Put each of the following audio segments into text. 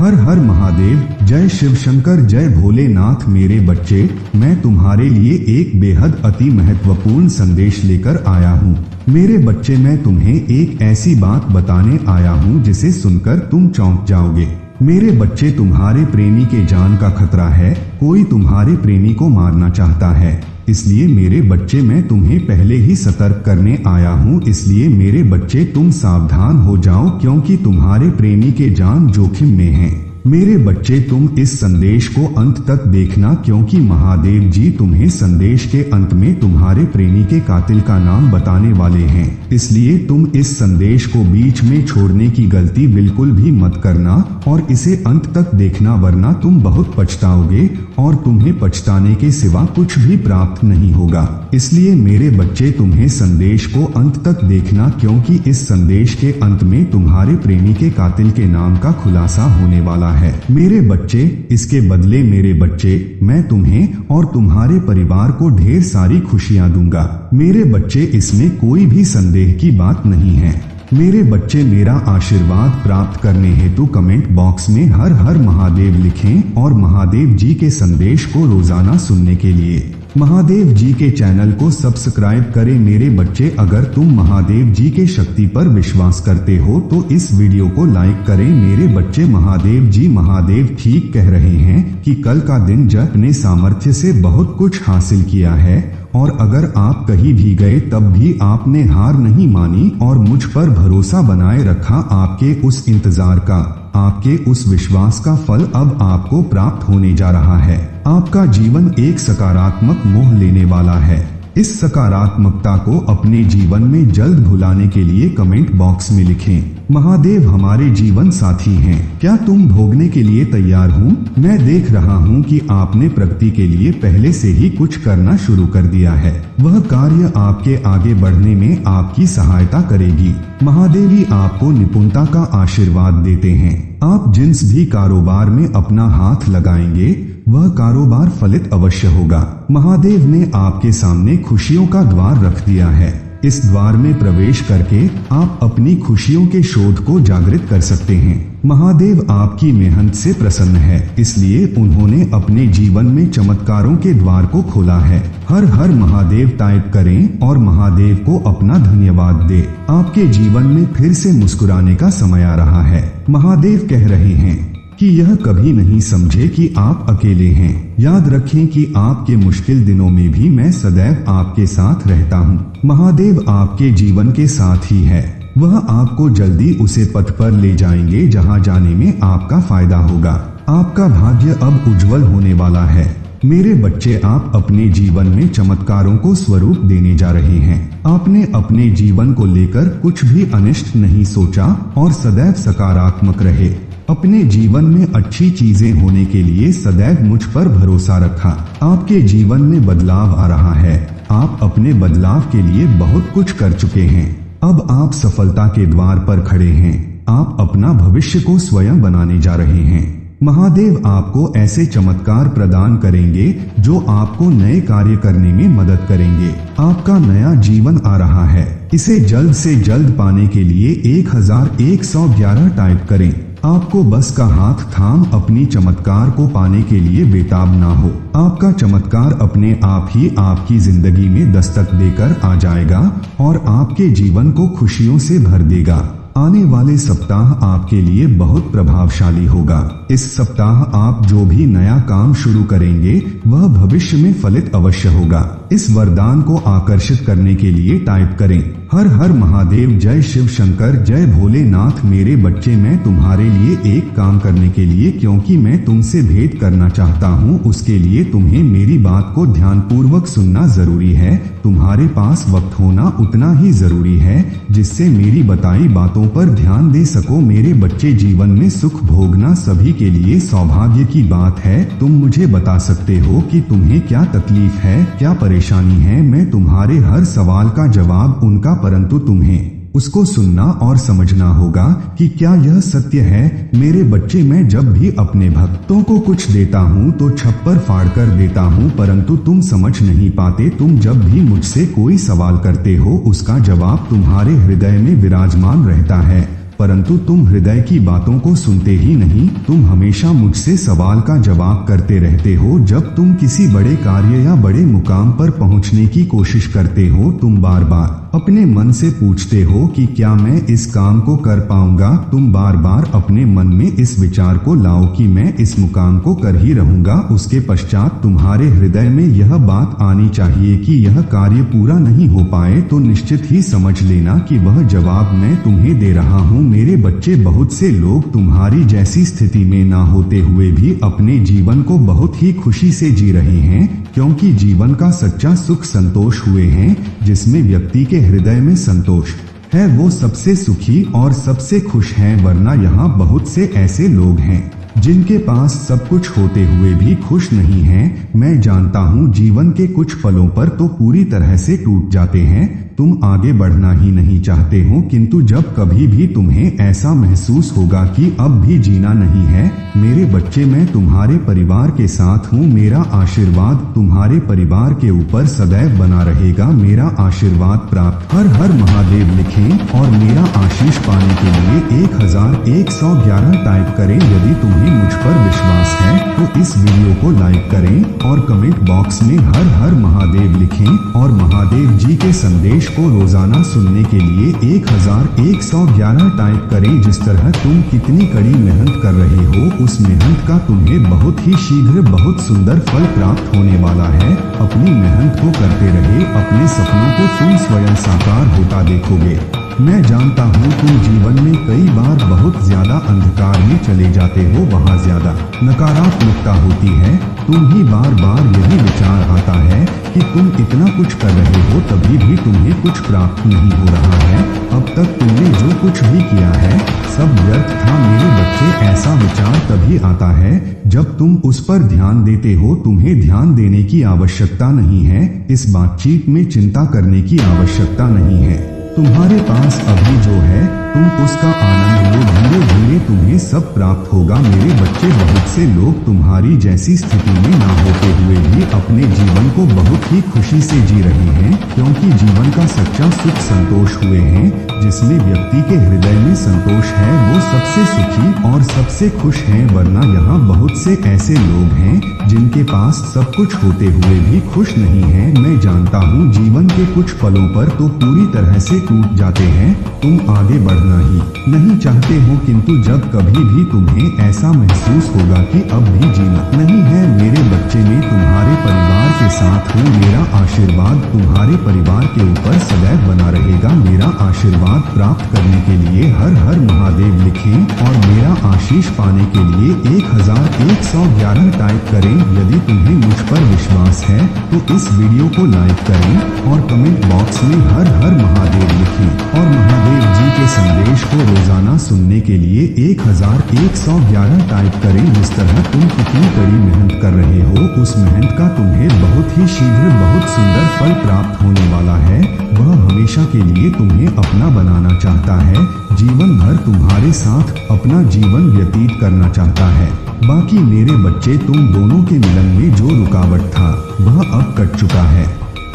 हर हर महादेव, जय शिव शंकर, जय भोलेनाथ। मेरे बच्चे, मैं तुम्हारे लिए एक बेहद अति महत्वपूर्ण संदेश लेकर आया हूँ। मेरे बच्चे, मैं तुम्हें एक ऐसी बात बताने आया हूँ जिसे सुनकर तुम चौंक जाओगे। मेरे बच्चे, तुम्हारे प्रेमी के जान का खतरा है। कोई तुम्हारे प्रेमी को मारना चाहता है। इसलिए मेरे बच्चे, मैं तुम्हें पहले ही सतर्क करने आया हूँ। इसलिए मेरे बच्चे, तुम सावधान हो जाओ, क्योंकि तुम्हारे प्रेमी के जान जोखिम में है। मेरे बच्चे, तुम इस संदेश को अंत तक देखना, क्योंकि महादेव जी तुम्हें संदेश के अंत में तुम्हारे प्रेमी के कातिल का नाम बताने वाले हैं। इसलिए तुम इस संदेश को बीच में छोड़ने की गलती बिल्कुल भी मत करना और इसे अंत तक देखना, वरना तुम बहुत पछताओगे और तुम्हें पछताने के सिवा कुछ भी प्राप्त नहीं होगा। इसलिए मेरे बच्चे, तुम्हें संदेश को अंत तक देखना, क्योंकि इस संदेश के अंत में तुम्हारे प्रेमी के कातिल के नाम का खुलासा होने वाला है। मेरे बच्चे, इसके बदले मेरे बच्चे, मैं तुम्हें और तुम्हारे परिवार को ढेर सारी खुशियां दूंगा। मेरे बच्चे, इसमें कोई भी संदेह की बात नहीं है। मेरे बच्चे, मेरा आशीर्वाद प्राप्त करने हेतु कमेंट बॉक्स में हर हर महादेव लिखें और महादेव जी के संदेश को रोजाना सुनने के लिए महादेव जी के चैनल को सब्सक्राइब करें। मेरे बच्चे, अगर तुम महादेव जी के शक्ति पर विश्वास करते हो तो इस वीडियो को लाइक करें। मेरे बच्चे, महादेव ठीक कह रहे हैं कि कल का दिन जब अपने सामर्थ्य से बहुत कुछ हासिल किया है और अगर आप कहीं भी गए तब भी आपने हार नहीं मानी और मुझ पर भरोसा बनाए रखा। आपके उस इंतजार का, आपके उस विश्वास का फल अब आपको प्राप्त होने जा रहा है। आपका जीवन एक सकारात्मक मोड़ लेने वाला है। इस सकारात्मकता को अपने जीवन में जल्द भुलाने के लिए कमेंट बॉक्स में लिखें, महादेव हमारे जीवन साथी हैं। क्या तुम भोगने के लिए तैयार हो? मैं देख रहा हूँ कि आपने प्रगति के लिए पहले से ही कुछ करना शुरू कर दिया है। वह कार्य आपके आगे बढ़ने में आपकी सहायता करेगी। महादेवी आपको निपुणता का आशीर्वाद देते हैं। आप जिस भी कारोबार में अपना हाथ लगाएंगे वह कारोबार फलित अवश्य होगा। महादेव ने आपके सामने खुशियों का द्वार रख दिया है। इस द्वार में प्रवेश करके आप अपनी खुशियों के शोध को जागृत कर सकते हैं। महादेव आपकी मेहनत से प्रसन्न है, इसलिए उन्होंने अपने जीवन में चमत्कारों के द्वार को खोला है। हर हर महादेव टाइप करें और महादेव को अपना धन्यवाद दे। आपके जीवन में फिर से मुस्कुराने का समय आ रहा है। महादेव कह रहे हैं कि यह कभी नहीं समझे कि आप अकेले हैं। याद रखें कि आपके मुश्किल दिनों में भी मैं सदैव आपके साथ रहता हूँ। महादेव आपके जीवन के साथ ही है। वह आपको जल्दी उसे पथ पर ले जाएंगे जहाँ जाने में आपका फायदा होगा। आपका भाग्य अब उज्जवल होने वाला है। मेरे बच्चे, आप अपने जीवन में चमत्कारों को स्वरूप देने जा रहे हैं। आपने अपने जीवन को लेकर कुछ भी अनिष्ट नहीं सोचा और सदैव सकारात्मक रहे। अपने जीवन में अच्छी चीजें होने के लिए सदैव मुझ पर भरोसा रखा। आपके जीवन में बदलाव आ रहा है। आप अपने बदलाव के लिए बहुत कुछ कर चुके हैं। अब आप सफलता के द्वार पर खड़े हैं। आप अपना भविष्य को स्वयं बनाने जा रहे हैं। महादेव आपको ऐसे चमत्कार प्रदान करेंगे जो आपको नए कार्य करने में मदद करेंगे। आपका नया जीवन आ रहा है। इसे जल्द से जल्द पाने के लिए 1111 टाइप करें। आपको बस का हाथ थाम अपनी चमत्कार को पाने के लिए बेताब ना हो। आपका चमत्कार अपने आप ही आपकी जिंदगी में दस्तक देकर आ जाएगा और आपके जीवन को खुशियों से भर देगा। आने वाले सप्ताह आपके लिए बहुत प्रभावशाली होगा। इस सप्ताह आप जो भी नया काम शुरू करेंगे वह भविष्य में फलित अवश्य होगा। इस वरदान को आकर्षित करने के लिए टाइप करें, हर हर महादेव, जय शिव शंकर, जय भोलेनाथ। मेरे बच्चे, मैं तुम्हारे लिए एक काम करने के लिए, क्योंकि मैं तुमसे भेंट करना चाहता हूँ, उसके लिए तुम्हें मेरी बात को ध्यानपूर्वक सुनना जरूरी है। तुम्हारे पास वक्त होना उतना ही जरूरी है जिससे मेरी बताई बातों पर ध्यान दे सको। मेरे बच्चे, जीवन में सुख भोगना सभी के लिए सौभाग्य की बात है। तुम मुझे बता सकते हो कि तुम्हें क्या तकलीफ है, क्या परेशानी है। मैं तुम्हारे हर सवाल का जवाब उनका, परंतु तुम्हें उसको सुनना और समझना होगा कि क्या यह सत्य है। मेरे बच्चे, मैं जब भी अपने भक्तों को कुछ देता हूँ तो छप्पर फाड़ कर देता हूँ, परंतु तुम समझ नहीं पाते। तुम जब भी मुझसे कोई सवाल करते हो उसका जवाब तुम्हारे हृदय में विराजमान रहता है। परंतु तुम हृदय की बातों को सुनते ही नहीं। तुम हमेशा मुझसे सवाल का जवाब करते रहते हो। जब तुम किसी बड़े कार्य या बड़े मुकाम पर पहुंचने की कोशिश करते हो, तुम बार बार अपने मन से पूछते हो कि क्या मैं इस काम को कर पाऊंगा। तुम बार बार अपने मन में इस विचार को लाओ कि मैं इस मुकाम को कर ही रहूंगा। उसके पश्चात तुम्हारे हृदय में यह बात आनी चाहिए कि यह कार्य पूरा नहीं हो पाए तो निश्चित ही समझ लेना कि वह जवाब मैं तुम्हें दे रहा हूँ। मेरे बच्चे, बहुत से लोग तुम्हारी जैसी स्थिति में ना होते हुए भी अपने जीवन को बहुत ही खुशी से जी रहे हैं, क्योंकि जीवन का सच्चा सुख संतोष हुए हैं। जिसमें व्यक्ति के हृदय में संतोष है वो सबसे सुखी और सबसे खुश हैं। वरना यहाँ बहुत से ऐसे लोग हैं जिनके पास सब कुछ होते हुए भी खुश नहीं हैं। मैं जानता हूँ जीवन के कुछ पलों पर तो पूरी तरह से टूट जाते हैं। तुम आगे बढ़ना ही नहीं चाहते हो, किंतु जब कभी भी तुम्हें ऐसा महसूस होगा कि अब भी जीना नहीं है, मेरे बच्चे, मैं तुम्हारे परिवार के साथ हूँ। मेरा आशीर्वाद तुम्हारे परिवार के ऊपर सदैव बना रहेगा। मेरा आशीर्वाद प्राप्त हर हर महादेव लिखें और मेरा आशीष पाने के लिए 1111 टाइप करें। यदि तुम्हें मुझ पर विश्वास है तो इस वीडियो को लाइक करें और कमेंट बॉक्स में हर हर महादेव लिखें और महादेव जी के संदेश को रोजाना सुनने के लिए 1111 टाइप करें। जिस तरह तुम कितनी कड़ी मेहनत कर रहे हो, उस मेहनत का तुम्हें बहुत ही शीघ्र बहुत सुंदर फल प्राप्त होने वाला है। अपनी मेहनत को करते रहे, अपने सपनों को तुम स्वयं साकार होता देखोगे। मैं जानता हूँ तुम जीवन में कई बार बहुत ज्यादा अंधकार में चले जाते हो, वहाँ ज्यादा नकारात्मकता होती है। तुम ही बार बार यही विचार आता है कि तुम इतना कुछ कर रहे हो तभी भी तुम्हें कुछ प्राप्त नहीं हो रहा है। अब तक तुमने जो कुछ भी किया है सब व्यर्थ था। मेरे बच्चे, ऐसा विचार तभी आता है जब तुम उस पर ध्यान देते हो। तुम्हें ध्यान देने की आवश्यकता नहीं है, इस बातचीत में चिंता करने की आवश्यकता नहीं है। तुम्हारे पास अभी जो है तुम उसका आनंद लो, धीरे धीरे तुम्हें सब प्राप्त होगा। मेरे बच्चे, बहुत से लोग तुम्हारी जैसी स्थिति में ना होते हुए भी अपने जीवन को बहुत ही खुशी से जी रहे हैं, क्योंकि जीवन का सच्चा सुख संतोष हुए हैं। जिसमें व्यक्ति के हृदय में संतोष है वो सबसे सुखी और सबसे खुश है। वरना यहाँ बहुत से ऐसे लोग हैं जिनके पास सब कुछ होते हुए भी खुश नहीं है। मैं जानता हूँ जीवन के कुछ पलों पर तो पूरी तरह से टूट जाते हैं। तुम आगे बढ़ना ही नहीं चाहते हो, किंतु जब कभी भी तुम्हें ऐसा महसूस होगा कि अब भी जीना नहीं है, मेरे बच्चे, में तुम्हारे परिवार के साथ हूँ। मेरा आशीर्वाद तुम्हारे परिवार के ऊपर सदैव बना रहेगा। मेरा आशीर्वाद प्राप्त करने के लिए हर हर महादेव लिखें और मेरा आशीष पाने के लिए 1111 टाइप करें। यदि तुम्हें मुझ पर विश्वास है तो इस वीडियो को लाइक करें और कमेंट बॉक्स में हर हर महादेव लिखें और महादेव जी के संदेश को रोजाना सुनने के लिए 1111 टाइप करें। जिस तरह तुम कितनी कड़ी मेहनत कर रहे हो, उस मेहनत का तुम्हें बहुत ही शीघ्र बहुत सुंदर फल प्राप्त होने वाला है। वह हमेशा के लिए तुम्हें अपना बनाना चाहता है, जीवन भर तुम्हारे साथ अपना जीवन व्यतीत करना चाहता है। बाकी मेरे बच्चे, तुम दोनों के मिलन में जो रुकावट था वह अब कट चुका है।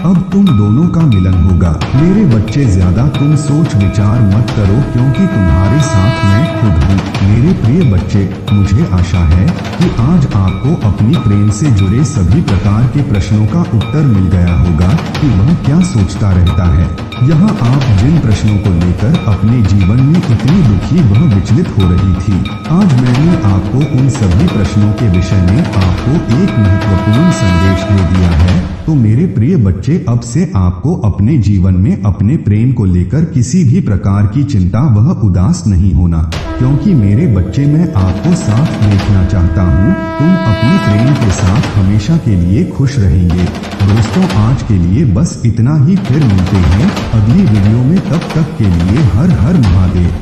अब तुम दोनों का मिलन होगा। मेरे बच्चे, ज्यादा तुम सोच विचार मत करो, क्योंकि तुम्हारे साथ मैं खुद हूँ। मेरे प्रिय बच्चे, मुझे आशा है कि आज आपको अपनी प्रेम से जुड़े सभी प्रकार के प्रश्नों का उत्तर मिल गया होगा कि वह क्या सोचता रहता है। यहाँ आप जिन प्रश्नों को लेकर अपने जीवन में इतनी दुखी वह विचलित हो रही थी, आज मैंने आपको उन सभी प्रश्नों के विषय में आपको एक महत्वपूर्ण संदेश दे दिया है। तो मेरे प्रिय बच्चे, अब से आपको अपने जीवन में अपने प्रेम को लेकर किसी भी प्रकार की चिंता वह उदास नहीं होना, क्योंकि मेरे बच्चे, मैं आपको साथ देखना चाहता हूँ। तुम अपने प्रेम के साथ हमेशा के लिए खुश रहेंगे। दोस्तों, आज के लिए बस इतना ही। फिर मिलते हैं अगली वीडियो में, तब तक के लिए हर हर महादेव।